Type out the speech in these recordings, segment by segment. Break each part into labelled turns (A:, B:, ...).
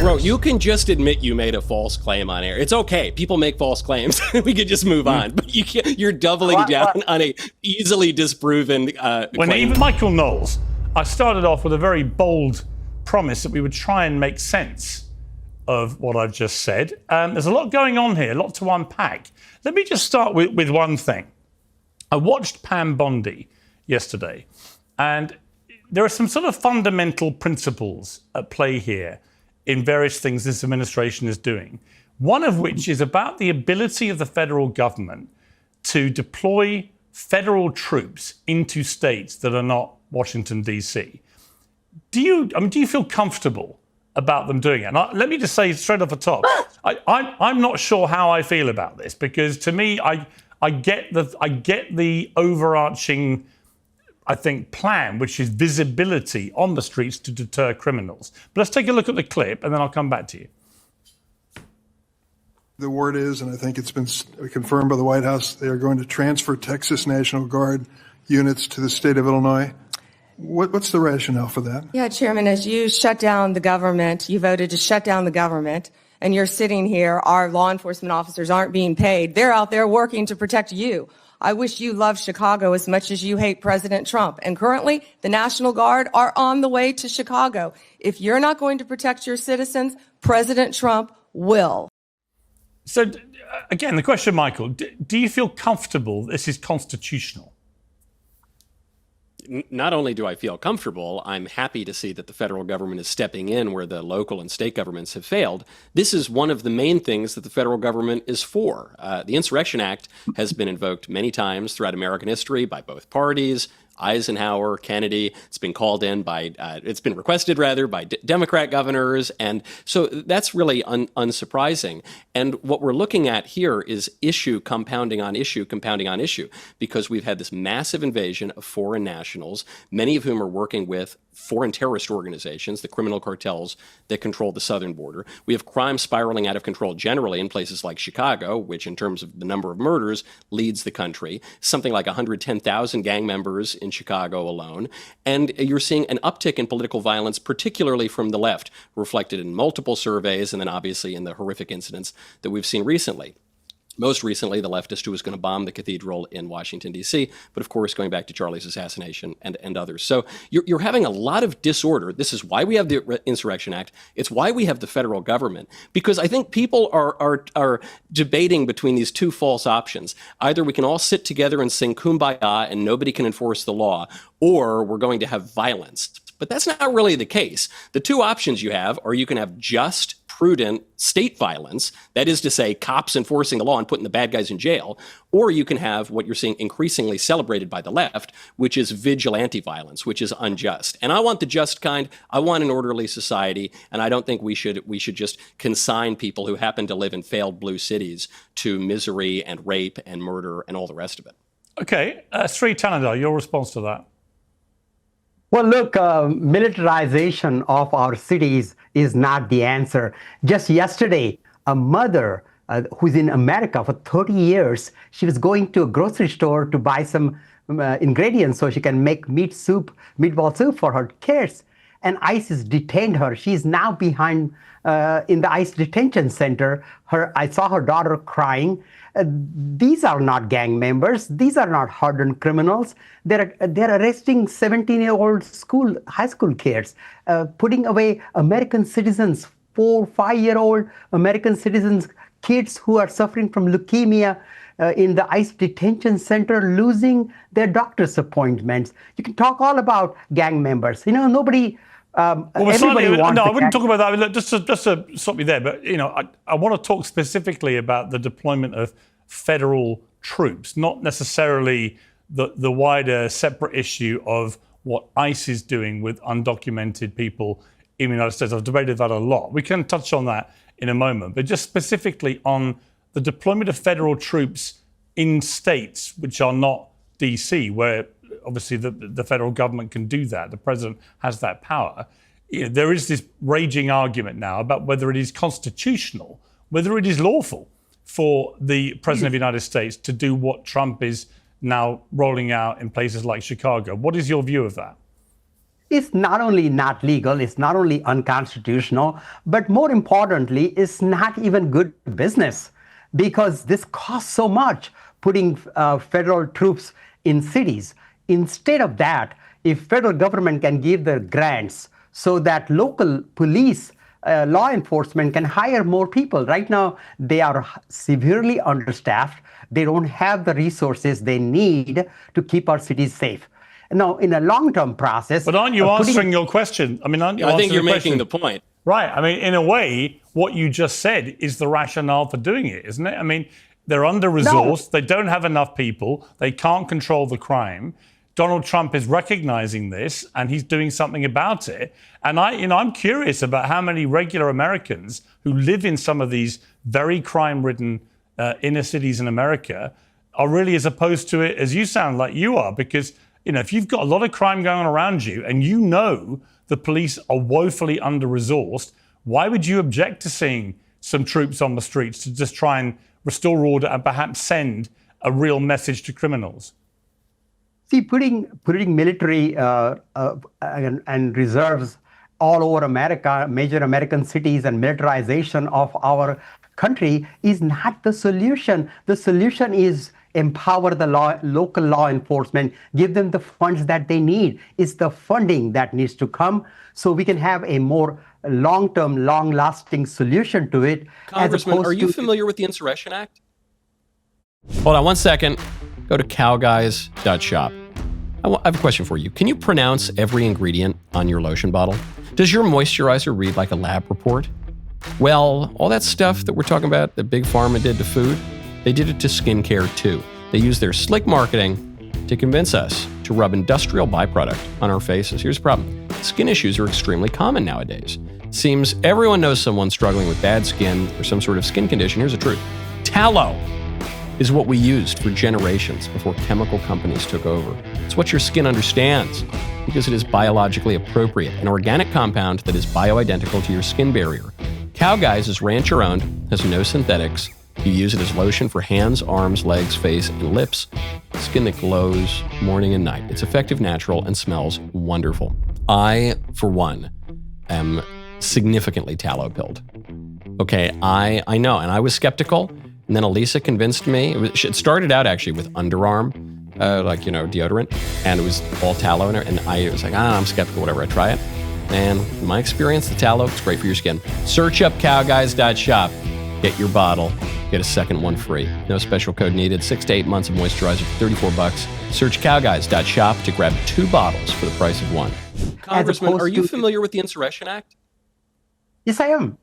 A: Bro, you can just admit you made a false claim on air. It's okay. People make false claims. We could just move on. But you can't, you're doubling down on a easily disproven
B: when
A: claim.
B: Even Michael Knowles, I started off with a very bold promise that we would try and make sense of what I've just said. There's a lot going on here, a lot to unpack. Let me just start with one thing. I watched Pam Bondi yesterday, and there are some sort of fundamental principles at play here in various things this administration is doing. One of which is about the ability of the federal government to deploy federal troops into states that are not Washington, D.C. Do you feel comfortable about them doing it? And let me just say straight off the top, I'm not sure how I feel about this, because to me, I get the overarching, I think, plan, which is visibility on the streets to deter criminals. But let's take a look at the clip, and then I'll come back to you.
C: The word is, and I think it's been confirmed by the White House, they are going to transfer Texas National Guard units to the state of Illinois. What's the rationale for that?
D: Yeah, Chairman, as you shut down the government, you voted to shut down the government, and you're sitting here, our law enforcement officers aren't being paid. They're out there working to protect you. I wish you loved Chicago as much as you hate President Trump. And currently, the National Guard are on the way to Chicago. If you're not going to protect your citizens, President Trump will.
B: So, again, the question, Michael, do you feel comfortable this is constitutional?
A: Not only do I feel comfortable, I'm happy to see that the federal government is stepping in where the local and state governments have failed. This is one of the main things that the federal government is for. The Insurrection Act has been invoked many times throughout American history by both parties. Eisenhower, Kennedy, it's been called in by, it's been requested rather by Democrat governors. And so that's really unsurprising. And what we're looking at here is issue compounding on issue, because we've had this massive invasion of foreign nationals, many of whom are working with foreign terrorist organizations, the criminal cartels that control the southern border. We have crime spiraling out of control generally in places like Chicago, which in terms of the number of murders leads the country, something like 110,000 gang members in Chicago alone. And you're seeing an uptick in political violence, particularly from the left, reflected in multiple surveys and then obviously in the horrific incidents that we've seen recently. Most recently, the leftist who was going to bomb the cathedral in Washington, D.C., but of course, going back to Charlie's assassination and others. So you're having a lot of disorder. This is why we have the Insurrection Act. It's why we have the federal government, because I think people are debating between these two false options. Either we can all sit together and sing Kumbaya and nobody can enforce the law, or we're going to have violence. But that's not really the case. The two options you have are you can have just, prudent state violence, that is to say, cops enforcing the law and putting the bad guys in jail, or you can have what you're seeing increasingly celebrated by the left, which is vigilante violence, which is unjust. And I want the just kind. I want an orderly society, and I don't think we should just consign people who happen to live in failed blue cities to misery and rape and murder and all the rest of it.
B: Okay, Shri Thanedar, your response to that?
E: Well, look, militarization of our cities is not the answer. Just yesterday, a mother who's in America for 30 years, she was going to a grocery store to buy some ingredients so she can make meatball soup for her kids. And ISIS detained her. She's now behind in the ICE detention center. I saw her daughter crying. These are not gang members. These are not hardened criminals. They're arresting 17-year-old high school kids, putting away American citizens, 4, 5-year-old American citizens, kids who are suffering from leukemia in the ICE detention center, losing their doctor's appointments. You can talk all about gang members. Nobody.
B: Everybody wants. No, I wouldn't talk about that. Look, just to stop you there, but I want to talk specifically about the deployment of federal troops, not necessarily the wider separate issue of what ICE is doing with undocumented people in the United States. I've debated that a lot. We can touch on that in a moment, but just specifically on the deployment of federal troops in states which are not DC, where obviously the federal government can do that. The president has that power. There is this raging argument now about whether it is constitutional, whether it is lawful for the president of the United States to do what Trump is now rolling out in places like Chicago. What is your view of that?
E: It's not only not legal, it's not only unconstitutional, but more importantly, it's not even good business because this costs so much putting federal troops in cities. Instead of that, if federal government can give the grants so that local police, law enforcement can hire more people. Right now, they are severely understaffed. They don't have the resources they need to keep our cities safe. Now, in a long-term process...
B: But aren't you answering your question? I mean, aren't you
A: I think
B: answering
A: you're
B: the
A: making
B: question?
A: the point.
B: Right. I mean, in a way, what you just said is the rationale for doing it, isn't it? I mean, they're under-resourced. They don't have enough people. They can't control the crime. Donald Trump is recognizing this, and he's doing something about it. And I'm curious about how many regular Americans who live in some of these very crime-ridden inner cities in America are really as opposed to it as you sound like you are. Because, if you've got a lot of crime going on around you, and the police are woefully under-resourced, why would you object to seeing some troops on the streets to just try and restore order and perhaps send a real message to criminals?
E: See, putting military and reserves all over America, major American cities, and militarization of our country is not the solution. The solution is empower the local law enforcement, give them the funds that they need. It's the funding that needs to come so we can have a more long-term, long-lasting solution to it.
A: Congressman, are you familiar with the Insurrection Act? Hold on one second. Go to cowguys.shop. I have a question for you. Can you pronounce every ingredient on your lotion bottle? Does your moisturizer read like a lab report? Well, all that stuff that we're talking about that Big Pharma did to food, they did it to skincare too. They used their slick marketing to convince us to rub industrial byproduct on our faces. Here's the problem. Skin issues are extremely common nowadays. It seems everyone knows someone struggling with bad skin or some sort of skin condition. Here's the truth. Tallow is what we used for generations before chemical companies took over. It's what your skin understands because it is biologically appropriate, an organic compound that is bioidentical to your skin barrier. Cow Guys is rancher-owned, has no synthetics. You use it as lotion for hands, arms, legs, face, and lips. Skin that glows morning and night. It's effective, natural, and smells wonderful. I, for one, am significantly tallow-pilled. Okay, I know, and I was skeptical. And then Elisa convinced me. It started out actually with underarm, deodorant, and it was all tallow in it. And I was like, I'm skeptical, whatever. I try it. And in my experience, the tallow is great for your skin. Search up cowguys.shop. Get your bottle. Get a second one free. No special code needed. 6 to 8 months of moisturizer for $34. Search cowguys.shop to grab 2 bottles for the price of 1. Congressman, are you familiar with the Insurrection Act?
E: Yes, I am.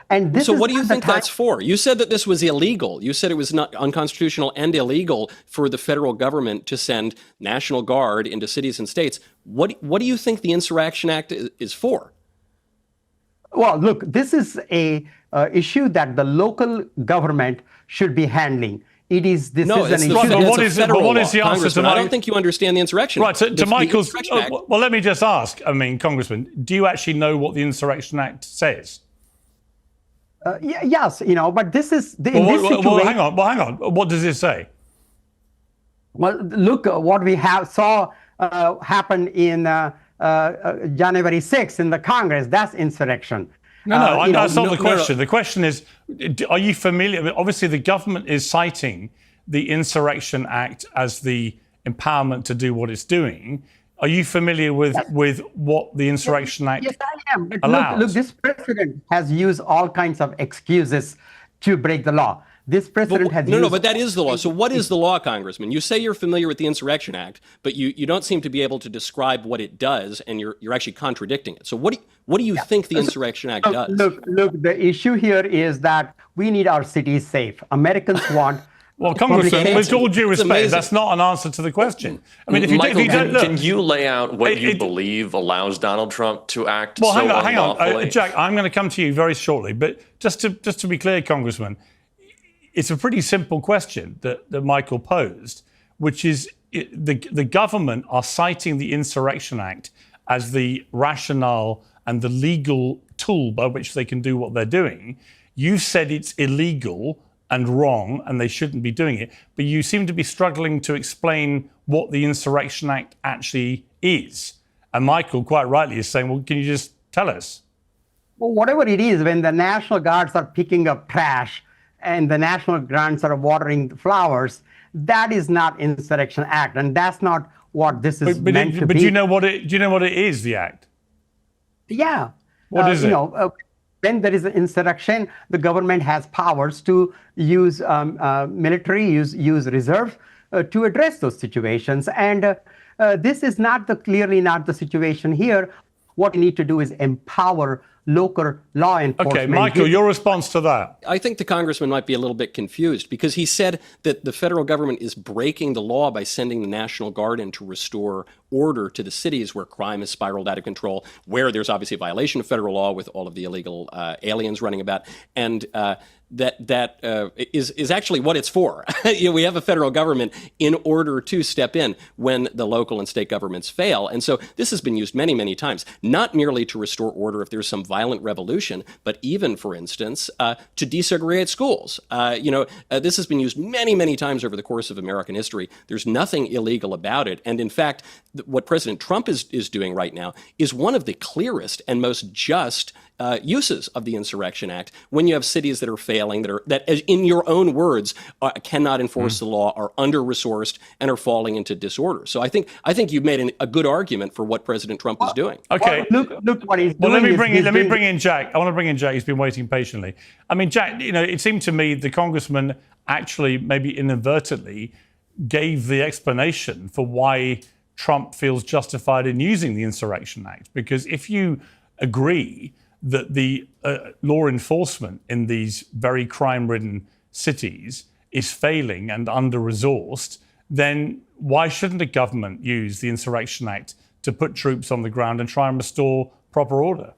E: And this
A: so what do you think that's for? You said that this was illegal. You said it was not unconstitutional and illegal for the federal government to send National Guard into cities and states. What do you think the Insurrection Act is for?
E: Well, look, this is a issue that the local government should be handling. What is the
B: answer to
A: I don't think you understand the Insurrection Act.
B: Right, to Michael's... well, let me just ask, Congressman, do you actually know what the Insurrection Act says?
E: Yes, but this is...
B: hang on. What does it say?
E: Well, look, what we saw happen in January 6th in the Congress, that's insurrection.
B: That's not the question. The question is, are you familiar? Obviously, the government is citing the Insurrection Act as the empowerment to do what it's doing. Are you familiar with what the Insurrection Act allows? Yes, I am. But
E: look, this president has used all kinds of excuses to break the law. This president has used...
A: No, but that is the law. So what is the law, Congressman? You say you're familiar with the Insurrection Act, but you don't seem to be able to describe what it does, and you're actually contradicting it. So what do you think the Insurrection Act does?
E: Look, the issue here is that we need our cities safe. Americans want...
B: Well, Congressman, with all due respect, that's not an answer to the question. I mean,
F: can you lay out what you believe allows Donald Trump to act so unlawfully?
B: Hang on. Jack, I'm going to come to you very shortly, but just to be clear, Congressman, it's a pretty simple question that Michael posed, which is the government are citing the Insurrection Act as the rationale and the legal tool by which they can do what they're doing. You said it's illegal and wrong and they shouldn't be doing it, but you seem to be struggling to explain what the Insurrection Act actually is. And Michael, quite rightly, is saying, well, can you just tell us?
E: Well, whatever it is, when the National Guards are picking up trash and the National Guards are watering the flowers, that is not Insurrection Act, and that's not what this is meant to be.
B: But do you know what it is, the act?
E: Yeah.
B: What is it?
E: When there is an insurrection, the government has powers to use military, use reserve to address those situations. And this is clearly not the situation here. What we need to do is empower local law enforcement.
B: Okay, Michael, your response to that?
A: I think the congressman might be a little bit confused because he said that the federal government is breaking the law by sending the National Guard in to restore order to the cities where crime has spiraled out of control, where there's obviously a violation of federal law with all of the illegal aliens running about. And that is actually what it's for. We have a federal government in order to step in when the local and state governments fail. And so this has been used many, many times, not merely to restore order if there's some violent revolution, but even, for instance, to desegregate schools. This has been used many, many times over the course of American history. There's nothing illegal about it. And in fact, what President Trump is doing right now is one of the clearest and most just uses of the Insurrection Act when you have cities that are failing, that in your own words, cannot enforce the law, are under-resourced, and are falling into disorder. So I think you've made a good argument for what President Trump is doing.
B: Okay.
E: Look what he's doing.
B: Well, let me bring in Jack. I want to bring in Jack. He's been waiting patiently. I mean, Jack, it seemed to me the congressman actually, maybe inadvertently, gave the explanation for why Trump feels justified in using the Insurrection Act. Because if you agree that the law enforcement in these very crime-ridden cities is failing and under-resourced, then why shouldn't the government use the Insurrection Act to put troops on the ground and try and restore proper order?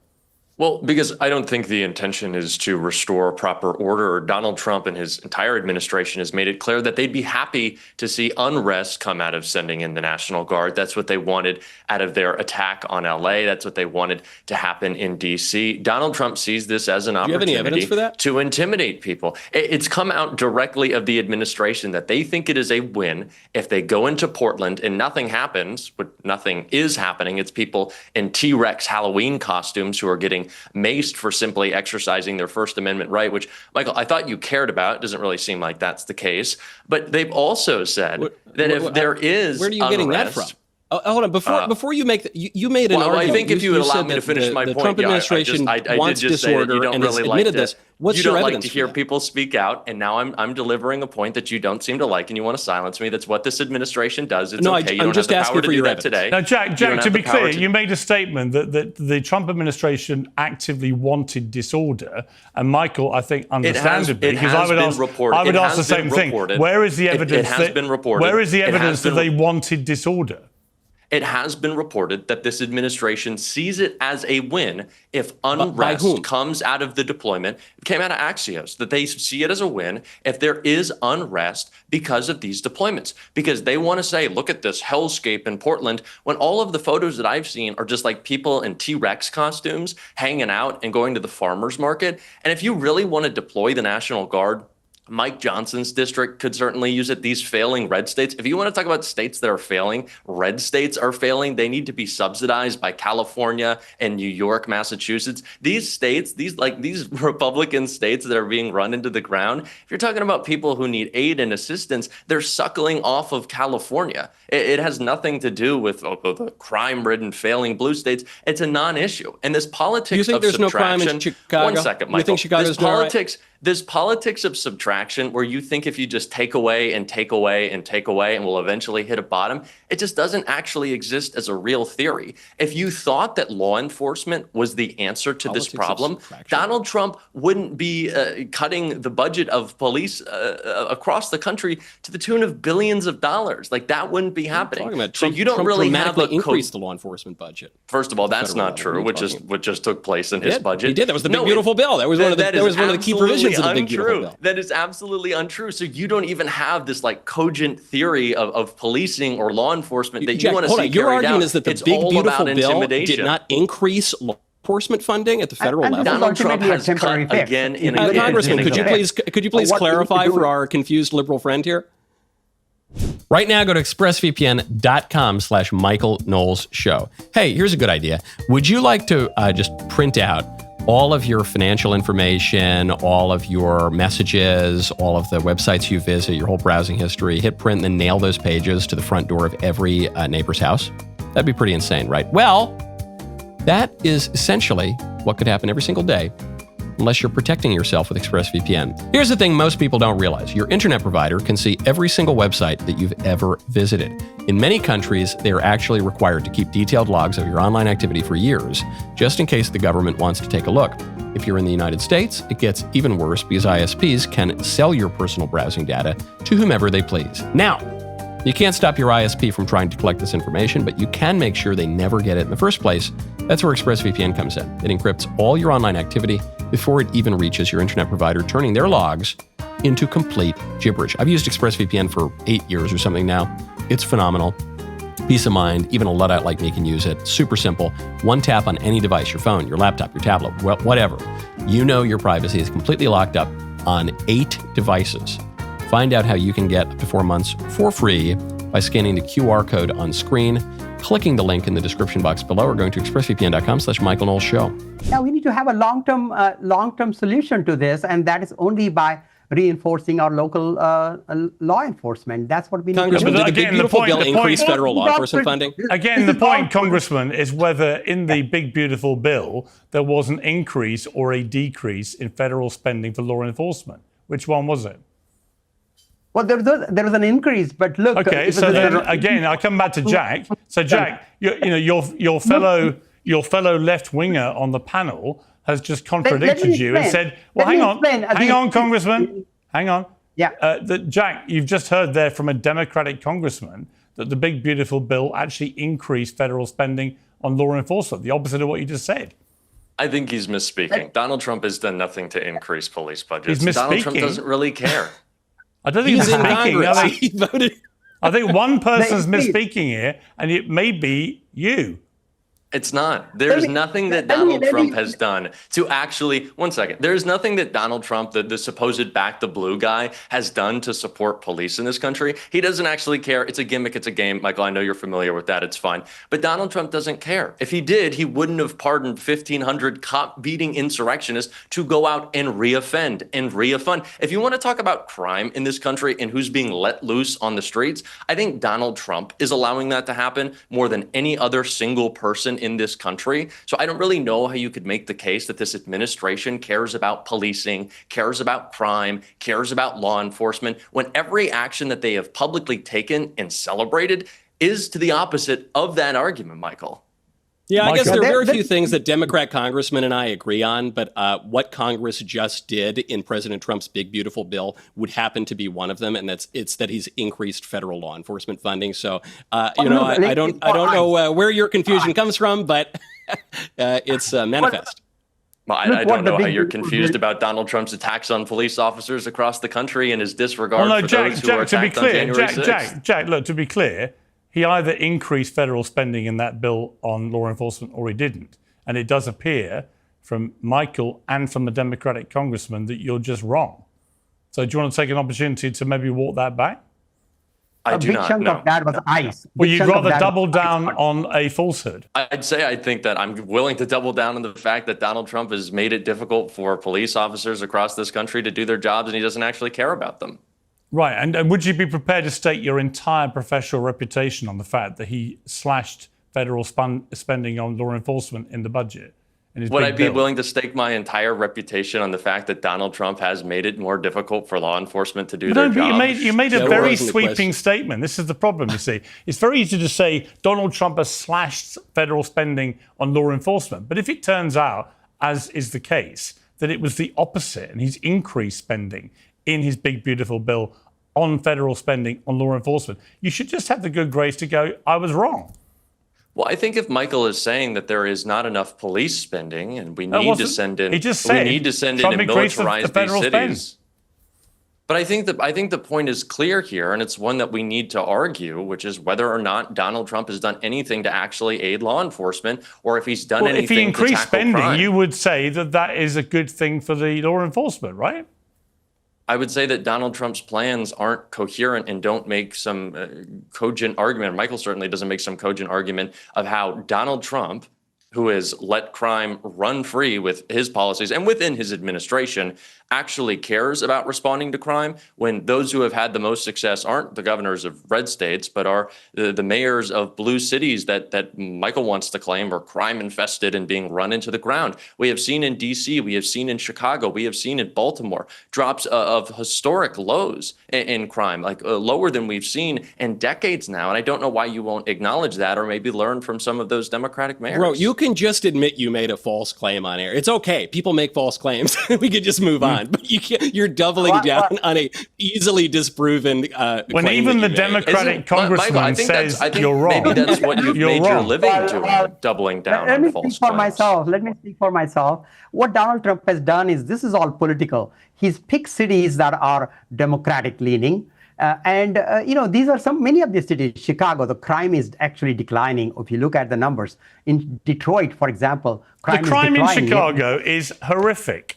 F: Well, because I don't think the intention is to restore proper order. Donald Trump and his entire administration has made it clear that they'd be happy to see unrest come out of sending in the National Guard. That's what they wanted out of their attack on LA. That's what they wanted to happen in DC. Donald Trump sees this as an opportunity
A: Do you have any evidence for that?
F: To intimidate people. It's come out directly of the administration that they think it is a win if they go into Portland and nothing happens, but nothing is happening. It's people in T-Rex Halloween costumes who are getting maced for simply exercising their First Amendment right, which, Michael, I thought you cared about. It doesn't really seem like that's the case. But they've also said that if there is
A: where are you getting that from? Hold on. Before you make you made an argument.
F: I think if you would allow me to finish my point,
A: Trump administration wants disorder and has admitted this. What's your evidence?
F: You don't like to hear people speak out, and now I'm delivering a point that you don't seem to like, and you want to silence me. That's what this administration does. It's okay. You don't have the power to do that today.
B: Now, Jack, to be clear, you made a statement that the Trump administration actively wanted disorder, and Michael, I think, understandably, because I would ask the same thing. Where is the evidence?
F: It has been reported.
B: Where is the evidence that they wanted disorder?
F: It has been reported that this administration sees it as a win if unrest comes out of the deployment. It came out of Axios, that they see it as a win if there is unrest because of these deployments. Because they want to say, look at this hellscape in Portland, when all of the photos that I've seen are just like people in T-Rex costumes hanging out and going to the farmer's market. And if you really want to deploy the National Guard, Mike Johnson's district could certainly use it. These failing red states. If you want to talk about states that are failing, red states are failing. They need to be subsidized by California and New York, Massachusetts. These states, these Republican states that are being run into the ground, if you're talking about people who need aid and assistance, they're suckling off of California. It has nothing to do with the crime-ridden, failing blue states. It's a non-issue. And this politics of subtraction.
A: You think there's no crime in Chicago?
F: 1 second, Michael.
A: You think Chicago's doing right?
F: This politics of subtraction where you think if you just take away and take away and take away and we'll eventually hit a bottom, it just doesn't actually exist as a real theory. If you thought that law enforcement was the answer to this problem, Donald Trump wouldn't be cutting the budget of police across the country to the tune of billions of dollars. Like, that wouldn't be happening. So you don't really have a
A: increase the law enforcement budget.
F: First of all, that's not true, which is what just took place in his budget.
A: He did. That was the big beautiful bill. That was one of the key provisions.
F: Untrue. That is absolutely untrue. So you don't even have this like cogent theory of policing or law enforcement that you want to see carried out.
A: Your argument is that the big beautiful bill did not increase law enforcement funding at the federal level.
F: Donald Trump has cut again and again.
A: Congressman, could you please clarify for our confused liberal friend here? Right now, go to expressvpn.com/Michael Knowles Show. Hey, here's a good idea. Would you like to just print out all of your financial information, all of your messages, all of the websites you visit, your whole browsing history, hit print, and then nail those pages to the front door of every neighbor's house? That'd be pretty insane, right? Well, that is essentially what could happen every single day unless you're protecting yourself with ExpressVPN. Here's the thing most people don't realize. Your internet provider can see every single website that you've ever visited. In many countries, they are actually required to keep detailed logs of your online activity for years, just in case the government wants to take a look. If you're in the United States, it gets even worse because ISPs can sell your personal browsing data to whomever they please. Now, you can't stop your ISP from trying to collect this information, but you can make sure they never get it in the first place. That's where ExpressVPN comes in. It encrypts all your online activity before it even reaches your internet provider, turning their logs into complete gibberish. I've used ExpressVPN for 8 years or something now. It's phenomenal. Peace of mind. Even a Luddite like me can use it. Super simple. One tap on any device, your phone, your laptop, your tablet, whatever. You know your privacy is completely locked up on 8 devices. Find out how you can get up to 4 months for free by scanning the QR code on screen, clicking the link in the description box below, or going to expressvpn.com/Michael Knowles Show.
E: Now we need to have a long-term solution to this, and that is only by reinforcing our local law enforcement. That's what we need
A: Congressman,
E: to do.
A: did the big beautiful bill increase federal law enforcement funding?
B: Again, the point, Congressman, is whether in the big beautiful bill there was an increase or a decrease in federal spending for law enforcement. Which one was it?
E: Well, there was an increase, but look.
B: Okay, so then again, I come back to Jack. So Jack, your fellow left winger on the panel has just contradicted you and said, "Well, hang on, Congressman, hang on."
E: Yeah.
B: Jack, you've just heard there from a Democratic congressman that the big beautiful bill actually increased federal spending on law enforcement. The opposite of what you just said.
F: I think he's misspeaking. Donald Trump has done nothing to increase police budgets.
B: He's misspeaking.
F: Donald Trump doesn't really care.
B: I don't think he's
A: in
B: misspeaking.
A: Congress. He voted.
B: I think one person's misspeaking here, and it may be you.
F: It's not. There's nothing that Donald Trump has done to actually, one second, there's nothing that Donald Trump, the supposed back the blue guy, has done to support police in this country. He doesn't actually care. It's a gimmick. It's a game. Michael, I know you're familiar with that. It's fine. But Donald Trump doesn't care. If he did, he wouldn't have pardoned 1,500 cop-beating insurrectionists to go out and reoffend and reoffend. If you want to talk about crime in this country and who's being let loose on the streets, I think Donald Trump is allowing that to happen more than any other single person in this country. So I don't really know how you could make the case that this administration cares about policing, cares about crime, cares about law enforcement, when every action that they have publicly taken and celebrated is to the opposite of that argument, Michael.
A: Yeah, I guess there are very few things that Democrat congressmen and I agree on, but what Congress just did in President Trump's big, beautiful bill would happen to be one of them, and it's that he's increased federal law enforcement funding. So, I don't know where your confusion comes from, but it's manifest.
F: Well, I don't know how you're confused about Donald Trump's attacks on police officers across the country and his disregard for those who were attacked on January 6th.
B: Jack, look, to be clear, he either increased federal spending in that bill on law enforcement or he didn't. And it does appear from Michael and from the Democratic congressman that you're just wrong. So do you want to take an opportunity to maybe walk that back?
F: I do not.
E: A big chunk of that was ice.
B: Well, you'd rather double down on a falsehood.
F: I'd say I think that I'm willing to double down on the fact that Donald Trump has made it difficult for police officers across this country to do their jobs, and he doesn't actually care about them.
B: Right. And would you be prepared to stake your entire professional reputation on the fact that he slashed federal spending on law enforcement in the budget?
F: Would I be willing to stake my entire reputation on the fact that Donald Trump has made it more difficult for law enforcement to do their job?
B: You made a very sweeping statement. This is the problem, you see. It's very easy to say Donald Trump has slashed federal spending on law enforcement. But if it turns out, as is the case, that it was the opposite and he's increased spending in his big, beautiful bill on federal spending on law enforcement, you should just have the good grace to go, I was wrong.
F: Well, I think if Michael is saying that there is not enough police spending and we need to send in, and militarize these cities. But I think the point is clear here, and it's one that we need to argue, which is whether or not Donald Trump has done anything to actually aid law enforcement, or if he's done anything to tackle crime.
B: If he increased spending, you would say that that is a good thing for the law enforcement, right?
F: I would say that Donald Trump's plans aren't coherent and don't make some cogent argument. Michael certainly doesn't make some cogent argument of how Donald Trump, who has let crime run free with his policies and within his administration, actually cares about responding to crime, when those who have had the most success aren't the governors of red states, but are the mayors of blue cities that Michael wants to claim are crime infested and being run into the ground. We have seen in D.C., we have seen in Chicago, we have seen in Baltimore drops of historic lows in crime, like lower than we've seen in decades now. And I don't know why you won't acknowledge that, or maybe learn from some of those Democratic mayors.
A: Bro, you can just admit you made a false claim on air. It's okay. People make false claims. We could just move on. But you're doubling down on a easily disproven
B: when even the Democratic Congressman says you're wrong.
F: Maybe that's what you've made your living doing, doubling down on false claims.
E: Let me speak for myself. What Donald Trump has done is, this is all political. He's picked cities that are Democratic leaning. These are many of the cities. Chicago, the crime is actually declining. If you look at the numbers in Detroit, for example,
B: the crime in Chicago is horrific.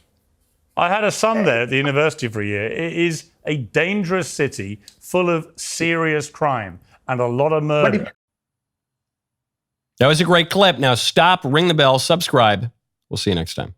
B: I had a son there at the university for a year. It is a dangerous city full of serious crime and a lot of murder.
A: That was a great clip. Now stop, ring the bell, subscribe. We'll see you next time.